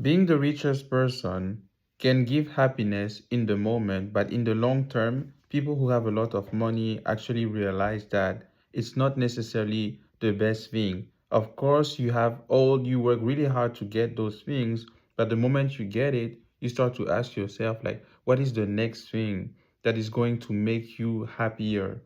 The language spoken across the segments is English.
Being the richest person can give happiness in the moment, but in the long term, people who have a lot of money actually realize that it's not necessarily the best thing. Of course, you work really hard to get those things, but the moment you get it, you start to ask yourself, like, what is the next thing that is going to make you happier?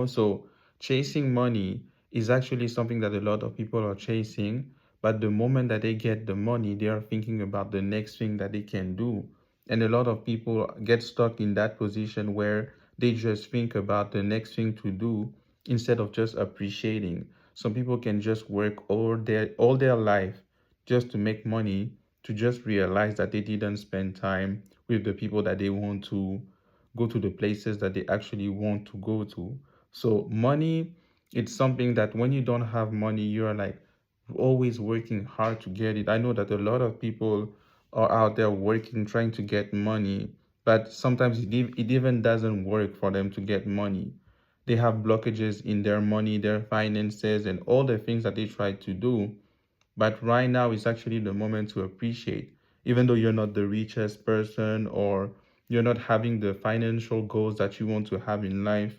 So chasing money is actually something that a lot of people are chasing, but the moment that they get the money, they are thinking about the next thing that they can do. And a lot of people get stuck in that position where they just think about the next thing to do instead of just appreciating. Some people can just work all their life just to make money, to just realize that they didn't spend time with the people that they want to go to, the places that they actually want to go to. So money, it's something that when you don't have money, you're like always working hard to get it. I know that a lot of people are out there working, trying to get money, but sometimes it even doesn't work for them to get money. They have blockages in their money, their finances, and all the things that they try to do. But right now is actually the moment to appreciate, even though you're not the richest person or you're not having the financial goals that you want to have in life,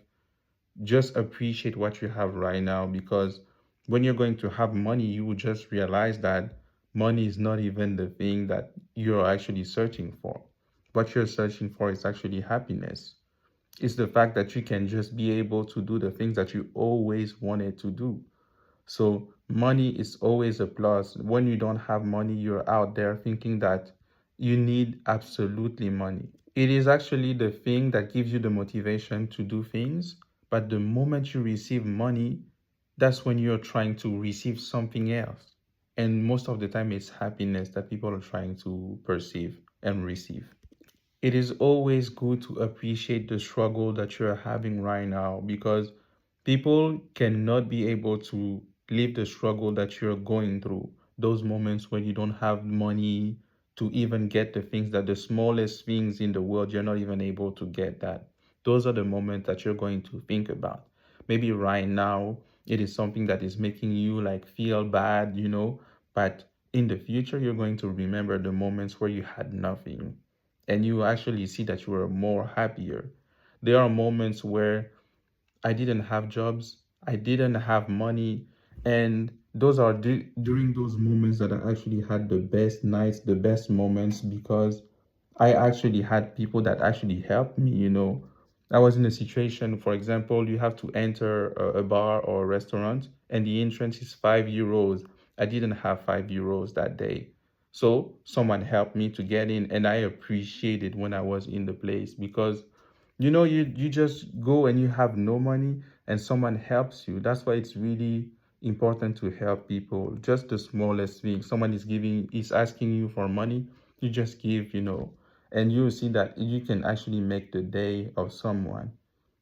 just appreciate what you have right now, because when you're going to have money, you will just realize that money is not even the thing that you're actually searching for. What you're searching for is actually happiness. It's the fact that you can just be able to do the things that you always wanted to do. So money is always a plus. When you don't have money, you're out there thinking that you need absolutely money. It is actually the thing that gives you the motivation to do things. But the moment you receive money, that's when you're trying to receive something else. And most of the time, it's happiness that people are trying to perceive and receive. It is always good to appreciate the struggle that you're having right now, because people cannot be able to live the struggle that you're going through. Those moments when you don't have money to even get the things, that the smallest things in the world, you're not even able to get that. Those are the moments that you're going to think about. Maybe right now it is something that is making you like feel bad, but in the future you're going to remember the moments where you had nothing and you actually see that you were more happier. There are moments where I didn't have jobs, I didn't have money, and those are during those moments that I actually had the best nights, the best moments, because I actually had people that actually helped me. I was in a situation, for example, you have to enter a bar or a restaurant, and the entrance is €5. I didn't have €5 that day. So someone helped me to get in, and I appreciated when I was in the place, because you just go and you have no money and someone helps you. That's why it's really important to help people. Just the smallest thing. Someone is asking you for money, you just give, and you see that you can actually make the day of someone.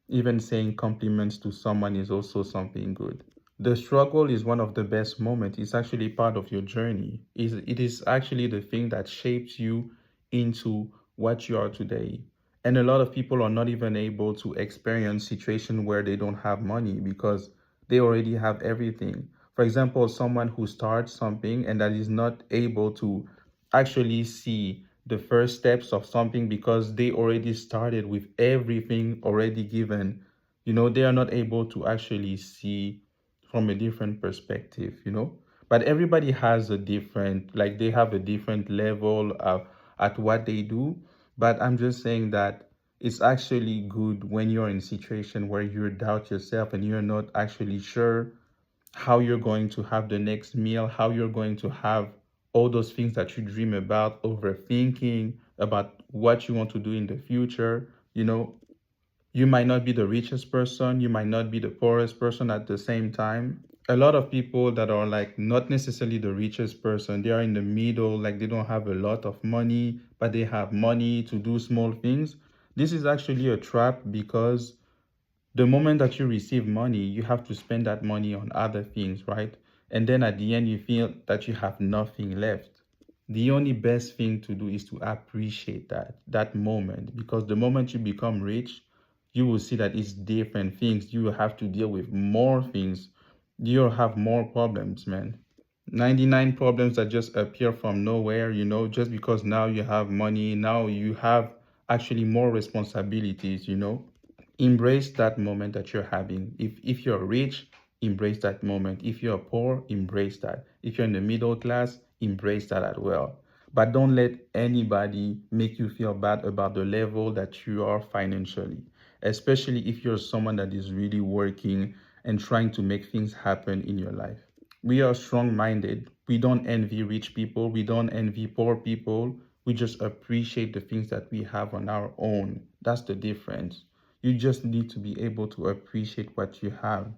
Even saying compliments to someone is also something good. The struggle is one of the best moments. It's actually part of your journey. It is actually the thing that shapes you into what you are today. And a lot of people are not even able to experience situation where they don't have money because they already have everything. For example, someone who starts something and that is not able to actually see the first steps of something because they already started with everything already given. They are not able to actually see from a different perspective. But everybody has a different, like they have a different level of at what they do. But I'm just saying that it's actually good when you're in a situation where you doubt yourself and you're not actually sure how you're going to have the next meal, how you're going to have all those things that you dream about, overthinking about what you want to do in the future. You might not be the richest person, you might not be the poorest person at the same time. A lot of people that are like not necessarily the richest person, they are in the middle, like they don't have a lot of money, but they have money to do small things. This is actually a trap, because the moment that you receive money, you have to spend that money on other things, right? And then at the end, you feel that you have nothing left. The only best thing to do is to appreciate that moment, because the moment you become rich, you will see that it's different things. You will have to deal with more things. You'll have more problems, man. 99 problems that just appear from nowhere, just because now you have money, now you have actually more responsibilities. Embrace that moment that you're having. If you're rich, embrace that moment. If you're poor, embrace that. If you're in the middle class, embrace that as well. But don't let anybody make you feel bad about the level that you are financially, especially if you're someone that is really working and trying to make things happen in your life. We are strong minded. We don't envy rich people. We don't envy poor people. We just appreciate the things that we have on our own. That's the difference. You just need to be able to appreciate what you have.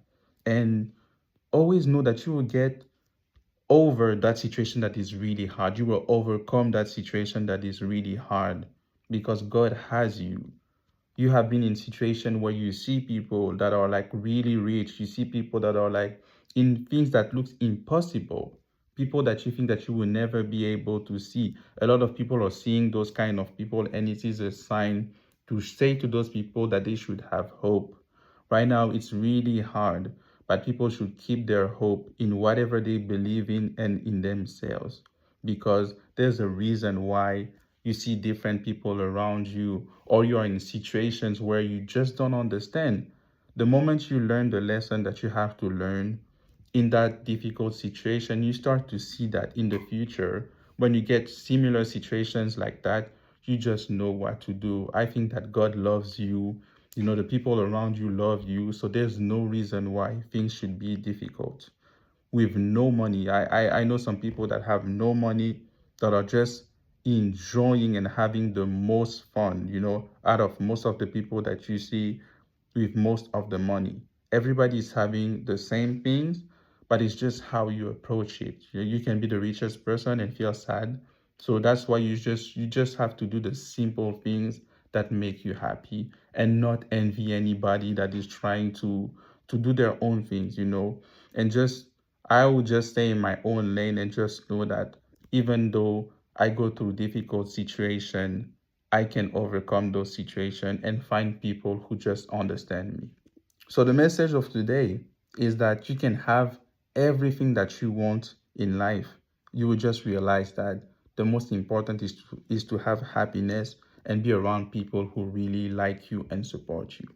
And always know that you will get over that situation that is really hard. You will overcome that situation that is really hard because God has you. You have been in situation where you see people that are like really rich. You see people that are like in things that looks impossible, people that you think that you will never be able to see. A lot of people are seeing those kind of people, and it is a sign to say to those people that they should have hope. Right now it's really hard, but people should keep their hope in whatever they believe in and in themselves, because there's a reason why you see different people around you, or you're in situations where you just don't understand. The moment you learn the lesson that you have to learn in that difficult situation, you start to see that in the future, when you get similar situations like that, you just know what to do. I think that God loves you. The people around you love you. So there's no reason why things should be difficult with no money. I know some people that have no money that are just enjoying and having the most fun, out of most of the people that you see with most of the money. Everybody is having the same things, but it's just how you approach it. You can be the richest person and feel sad. So that's why you just have to do the simple things that make you happy and not envy anybody that is trying to do their own things. And just I will just stay in my own lane and just know that even though I go through difficult situation, I can overcome those situations and find people who just understand me. So the message of today is that you can have everything that you want in life. You will just realize that the most important is to have happiness and be around people who really like you and support you.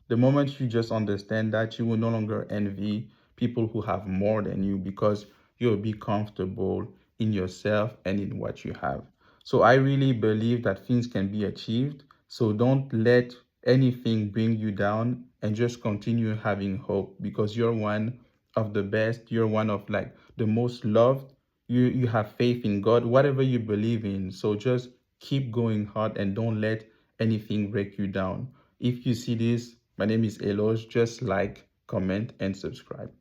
The moment you just understand that, you will no longer envy people who have more than you, because you'll be comfortable in yourself and in what you have. So I really believe that things can be achieved. So don't let anything bring you down, and just continue having hope, because you're one of the best. You're one of like the most loved. You have faith in God, whatever you believe in. So just keep going hard and don't let anything break you down. If you see this, my name is Eloge. Just like, comment, and subscribe.